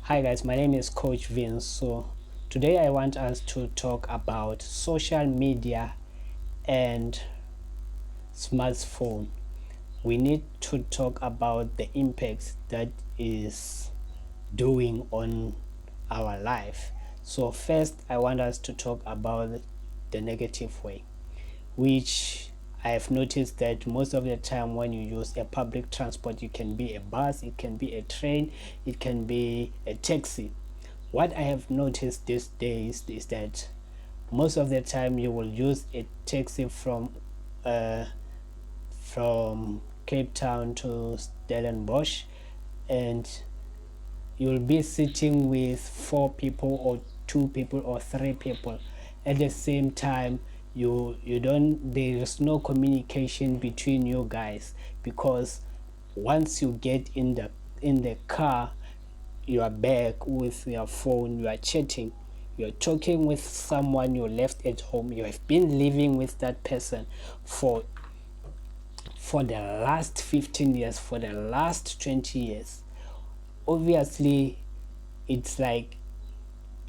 Hi guys, my name is Coach Vince. So today I want us to talk about social media and smartphone. We need to talk about the impacts that is doing on our life. So first I want us to talk about the negative way, which I have noticed that most of the time when you use a public transport, it can be a bus, it can be a train, it can be a taxi. What I have noticed these days is that most of the time you will use a taxi uh, from Cape Town to Stellenbosch, and you'll be sitting with four people or two people or three people at the same time. You don't, there is no communication between you guys, because once you get in the car, you are back with your phone, you are chatting, you're talking with someone you left at home. You have been living with that person for the last 15 years, for the last 20 years. Obviously it's like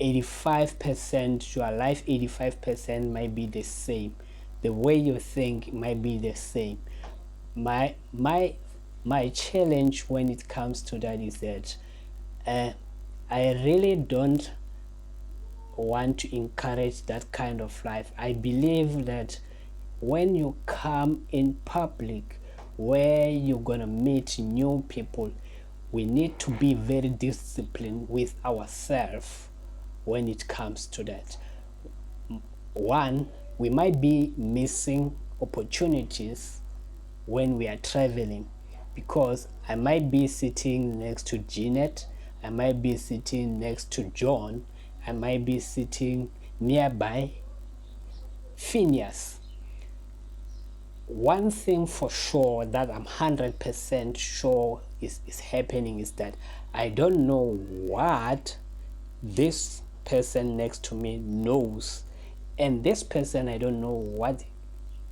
85% your life, 85% might be the same. The way you think might be the same. My challenge when it comes to that is that I really don't want to encourage that kind of life. I believe that when you come in public where you're gonna meet new people, we need to be very disciplined with ourselves when it comes to that. One, we might be missing opportunities when we are traveling, because I might be sitting next to Jeanette, I might be sitting next to John, I might be sitting nearby Phineas. One thing for sure that I'm 100% sure is happening is that I don't know what this person next to me knows, and this person, I don't know what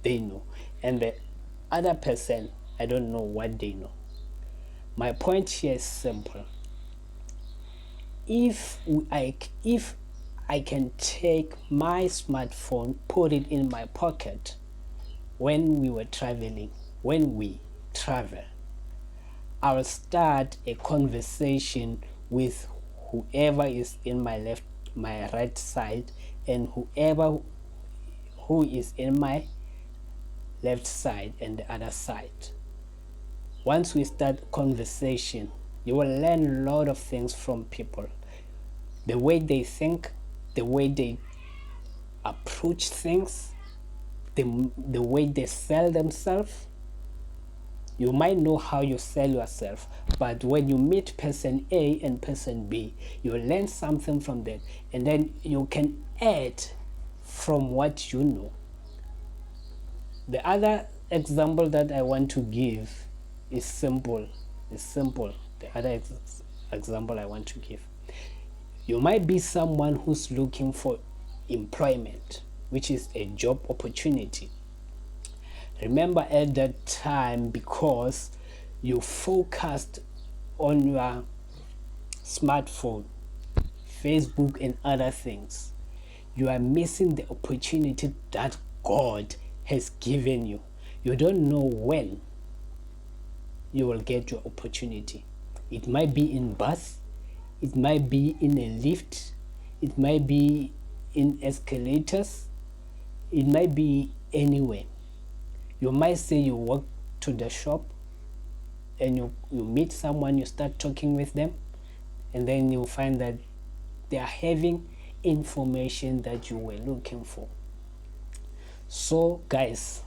they know, and the other person, I don't know what they know. My point here is simple. If I can take my smartphone, put it in my pocket when we were traveling, when we travel, I'll start a conversation with whoever is in my right side, and whoever who is in my left side and the other side. Once we start conversation, you will learn a lot of things from people. The way they think, the way they approach things, the way they sell themselves. You might know how you sell yourself, but when you meet person A and person B, you learn something from them, and then you can add from what you know. The other example that I want to give is simple. It's simple. The other example I want to give. You might be someone who's looking for employment, which is a job opportunity. Remember at that time, because you focused on your smartphone, Facebook, and other things, you are missing the opportunity that God has given you. You don't know when you will get your opportunity. It might be in bus, it might be in a lift, it might be in escalators, it might be anywhere. You might say you walk to the shop and you meet someone, you start talking with them, and then you find that they are having information that you were looking for. So guys,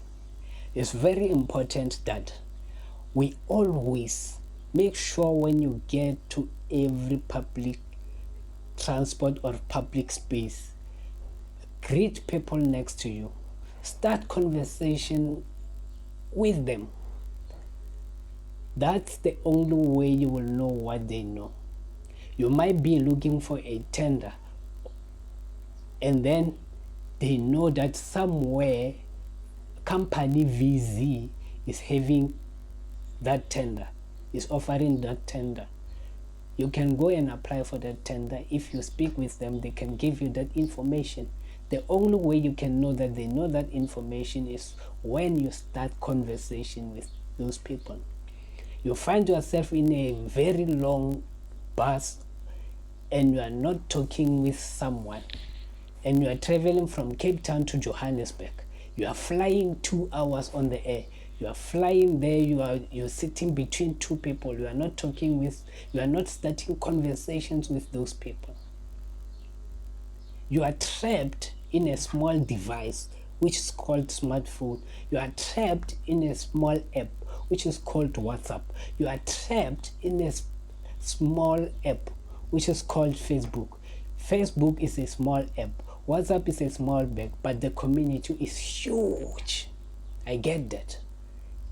it's very important that we always make sure when you get to every public transport or public space, greet people next to you, start conversation with them. That's the only way you will know what they know. You might be looking for a tender, and then they know that somewhere company VZ is having that tender, is offering that tender. You can go and apply for that tender. If you speak with them, they can give you that information. The only way you can know that they know that information is when you start conversation with those people. You find yourself in a very long bus and you are not talking with someone, and you are traveling from Cape Town to Johannesburg. You are flying 2 hours on the air. You are flying there, you're sitting between two people. You are not starting conversations with those people. You are trapped in a small device which is called smartphone. You are trapped in a small app which is called WhatsApp. You are trapped in a small app which is called Facebook. Facebook is a small app. WhatsApp is a small app, but the community is huge. I get that.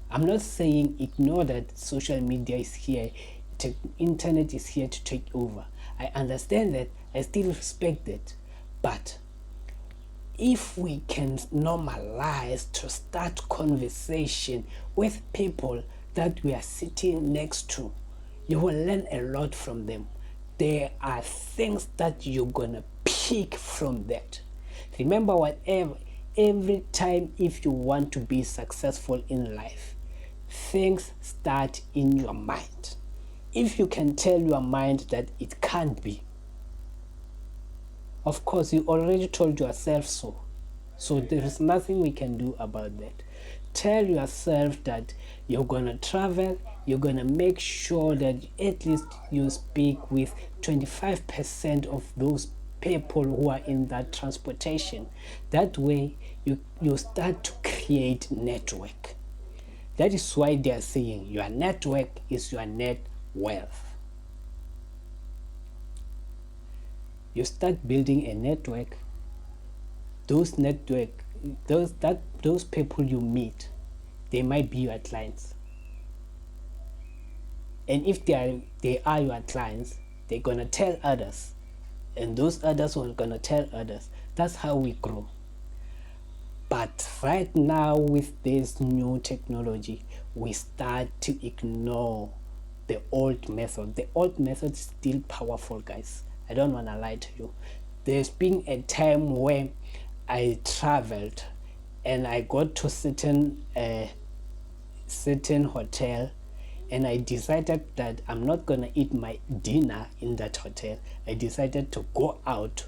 I'm not saying ignore that social media is here, internet is here to take over. I understand that. I still respect that. But if we can normalize to start conversation with people that we are sitting next to, you will learn a lot from them. There are things that you're gonna pick from that. Remember, every time, if you want to be successful in life, things start in your mind. If you can tell your mind that it can't be, of course, you already told yourself so. So there is nothing we can do about that. Tell yourself that you're going to travel, you're going to make sure that at least you speak with 25% of those people who are in that transportation. That way, you start to create network. That is why they are saying your network is your net wealth. You start building a network. Those people you meet, they might be your clients. And if they are your clients, they're gonna tell others, and those others are gonna tell others. That's how we grow. But right now, with this new technology, we start to ignore the old method. The old method is still powerful, guys. I don't want to lie to you. There's been a time where I traveled and I got to certain hotel, and I decided that I'm not gonna eat my dinner in that hotel. I decided to go out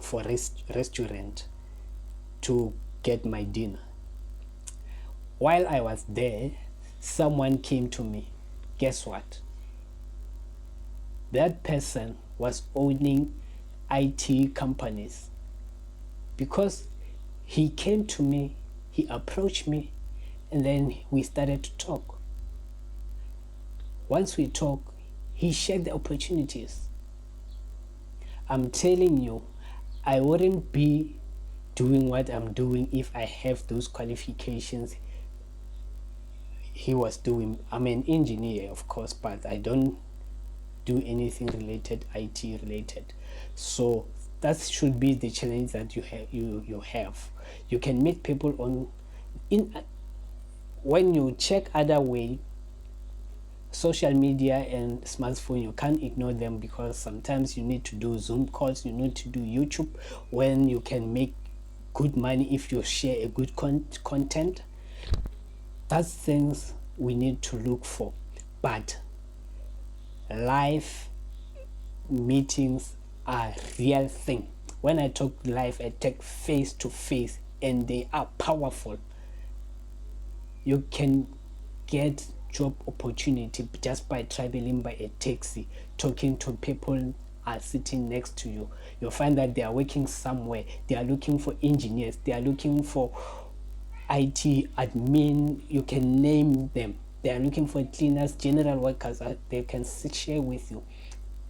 for restaurant to get my dinner. While I was there, someone came to me. Guess what? That person was owning IT companies. Because he came to me, he approached me, and then we started to talk. Once we talk, he shared the opportunities. I'm telling you, I wouldn't be doing what I'm doing if I have those qualifications he was doing. I'm an engineer, of course, but I don't do anything related, IT related. So that should be the challenge that you have. You can meet people when you check other way, social media and smartphone, you can't ignore them, because sometimes you need to do Zoom calls, you need to do YouTube, when you can make good money if you share a good content. That's things we need to look for. But live meetings are real thing. When I talk live, I take face to face, and they are powerful. You can get job opportunity just by traveling by a taxi, talking to people are sitting next to you. You'll find that they are working somewhere. They are looking for engineers. They are looking for IT admin. You can name them. They are looking for cleaners, general workers. They can share with you,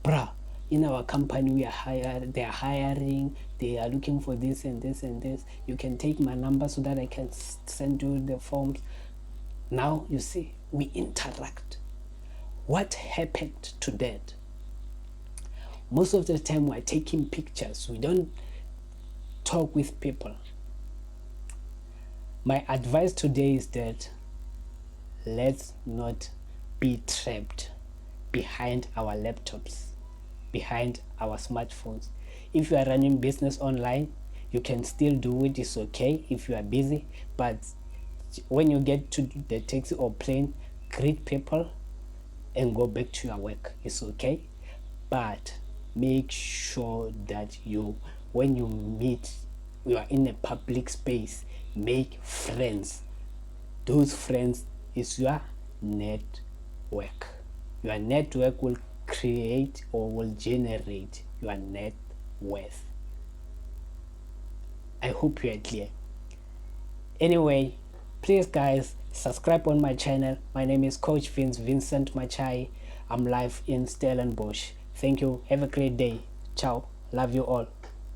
bruh, in our company they are hiring, they are looking for this and this and this. You can take my number so that I can send you the forms. Now you see, we interact. What happened to that? Most of the time we're taking pictures. We don't talk with people. My advice today is that let's not be trapped behind our laptops, behind our smartphones. If you are running business online, you can still do it. It's okay if you are busy, but when you get to the taxi or plane, greet people and go back to your work. It's okay, but make sure that when you meet, you are in a public space, make friends. Those friends is your network. Your network will create or will generate your net worth. I hope you are clear. Anyway, please guys, subscribe on my channel. My name is Coach Vincent Machai. I'm live in Stellenbosch. Thank you. Have a great day. Ciao. Love you all.